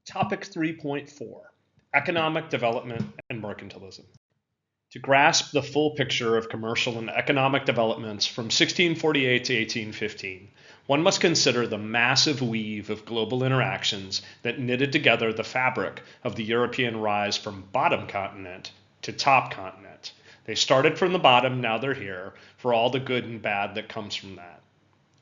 Topic 3.4: Economic Development and Mercantilism. To grasp the full picture of commercial and economic developments from 1648 to 1815, one must consider the massive weave of global interactions that knitted together the fabric of the European rise from bottom continent to top continent. They started from the bottom, now they're here, for all the good and bad that comes from that.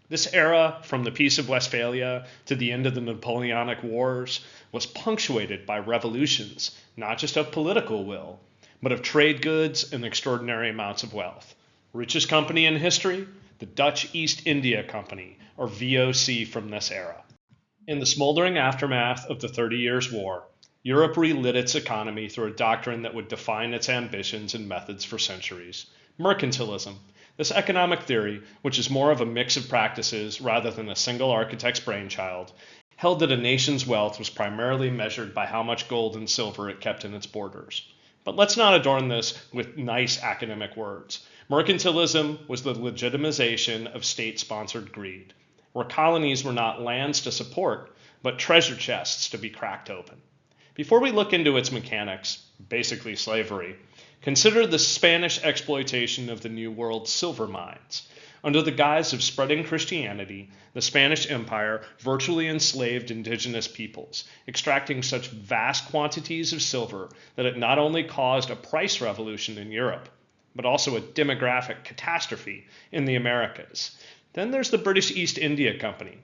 This era, from the Peace of Westphalia to the end of the Napoleonic Wars, was punctuated by revolutions, not just of political will, but of trade goods and extraordinary amounts of wealth. Richest company in history, the Dutch East India Company, or VOC from this era. In the smoldering aftermath of the 30 Years' War, Europe relit its economy through a doctrine that would define its ambitions and methods for centuries: mercantilism. This economic theory, which is more of a mix of practices rather than a single architect's brainchild, held that a nation's wealth was primarily measured by how much gold and silver it kept in its borders. But let's not adorn this with nice academic words. Mercantilism was the legitimization of state-sponsored greed, where colonies were not lands to support, but treasure chests to be cracked open. Before we look into its mechanics, basically slavery, consider the Spanish exploitation of the New World silver mines. Under the guise of spreading Christianity, the Spanish Empire virtually enslaved indigenous peoples, extracting such vast quantities of silver that it not only caused a price revolution in Europe, but also a demographic catastrophe in the Americas. Then there's the British East India Company,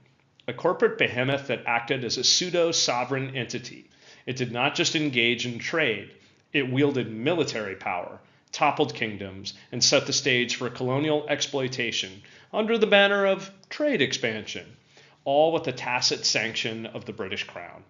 a corporate behemoth that acted as a pseudo-sovereign entity. It did not just engage in trade, it wielded military power, toppled kingdoms, and set the stage for colonial exploitation under the banner of trade expansion, all with the tacit sanction of the British Crown.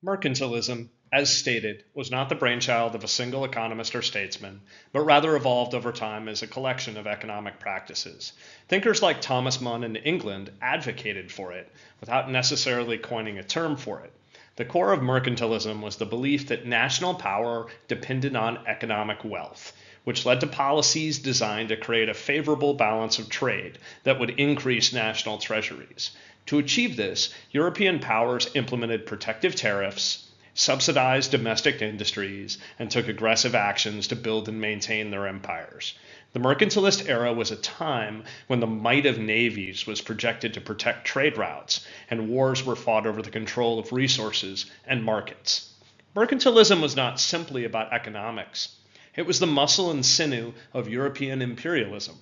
Mercantilism, as stated, was not the brainchild of a single economist or statesman, but rather evolved over time as a collection of economic practices. Thinkers like Thomas Mun in England advocated for it, without necessarily coining a term for it. The core of mercantilism was the belief that national power depended on economic wealth, which led to policies designed to create a favorable balance of trade that would increase national treasuries. To achieve this, European powers implemented protective tariffs, subsidized domestic industries, and took aggressive actions to build and maintain their empires. The mercantilist era was a time when the might of navies was projected to protect trade routes, and wars were fought over the control of resources and markets. Mercantilism was not simply about economics. It was the muscle and sinew of European imperialism,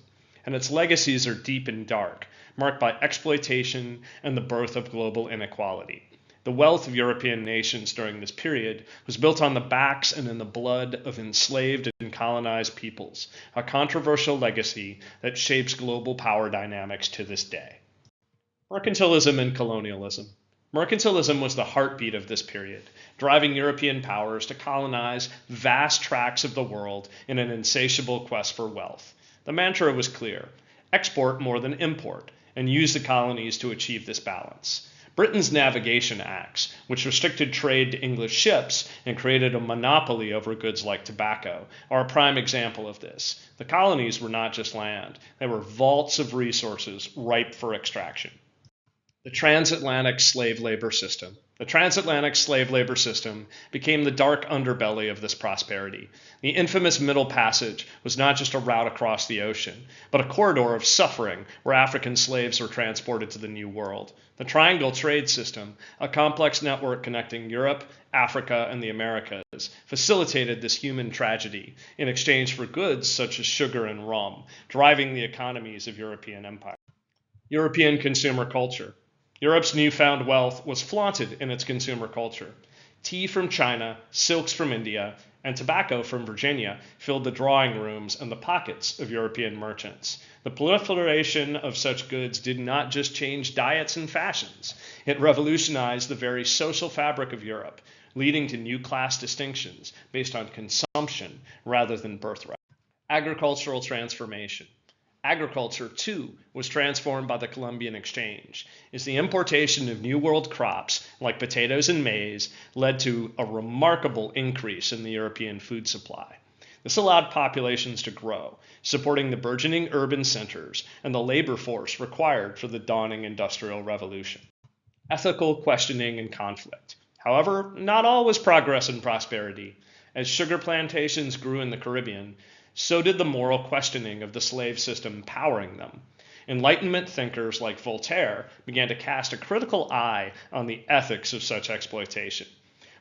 and its legacies are deep and dark, marked by exploitation and the birth of global inequality. The wealth of European nations during this period was built on the backs and in the blood of enslaved and colonized peoples, a controversial legacy that shapes global power dynamics to this day. Mercantilism and colonialism. Mercantilism was the heartbeat of this period, driving European powers to colonize vast tracts of the world in an insatiable quest for wealth. The mantra was clear: export more than import, and use the colonies to achieve this balance. Britain's Navigation Acts, which restricted trade to English ships and created a monopoly over goods like tobacco, are a prime example of this. The colonies were not just land, they were vaults of resources ripe for extraction. The transatlantic slave labor system. The transatlantic slave labor system became the dark underbelly of this prosperity. The infamous Middle Passage was not just a route across the ocean, but a corridor of suffering where African slaves were transported to the New World. The Triangle Trade System, a complex network connecting Europe, Africa, and the Americas, facilitated this human tragedy in exchange for goods such as sugar and rum, driving the economies of European empire. European consumer culture. Europe's newfound wealth was flaunted in its consumer culture. Tea from China, silks from India, and tobacco from Virginia filled the drawing rooms and the pockets of European merchants. The proliferation of such goods did not just change diets and fashions, it revolutionized the very social fabric of Europe, leading to new class distinctions based on consumption rather than birthright. Agricultural transformation. Agriculture, too, was transformed by the Columbian Exchange, as the importation of New World crops, like potatoes and maize, led to a remarkable increase in the European food supply. This allowed populations to grow, supporting the burgeoning urban centers and the labor force required for the dawning Industrial Revolution. Ethical questioning and conflict. However, not all was progress and prosperity. As sugar plantations grew in the Caribbean, so did the moral questioning of the slave system powering them. Enlightenment thinkers like Voltaire began to cast a critical eye on the ethics of such exploitation.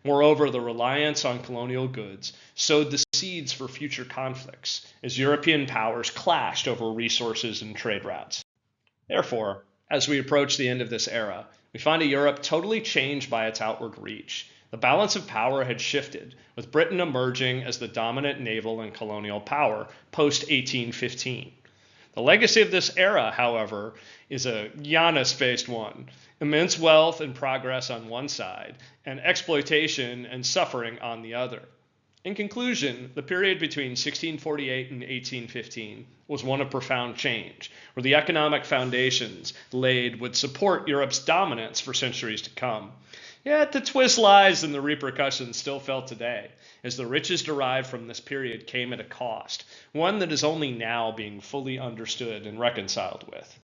Moreover, the reliance on colonial goods sowed the seeds for future conflicts as European powers clashed over resources and trade routes. Therefore, as we approach the end of this era, we find a Europe totally changed by its outward reach. The balance of power had shifted, with Britain emerging as the dominant naval and colonial power post 1815. The legacy of this era, however, is a Janus-based one: immense wealth and progress on one side, and exploitation and suffering on the other. In conclusion, the period between 1648 and 1815 was one of profound change, where the economic foundations laid would support Europe's dominance for centuries to come. Yet the twist lies in the repercussions still felt today, as the riches derived from this period came at a cost, one that is only now being fully understood and reconciled with.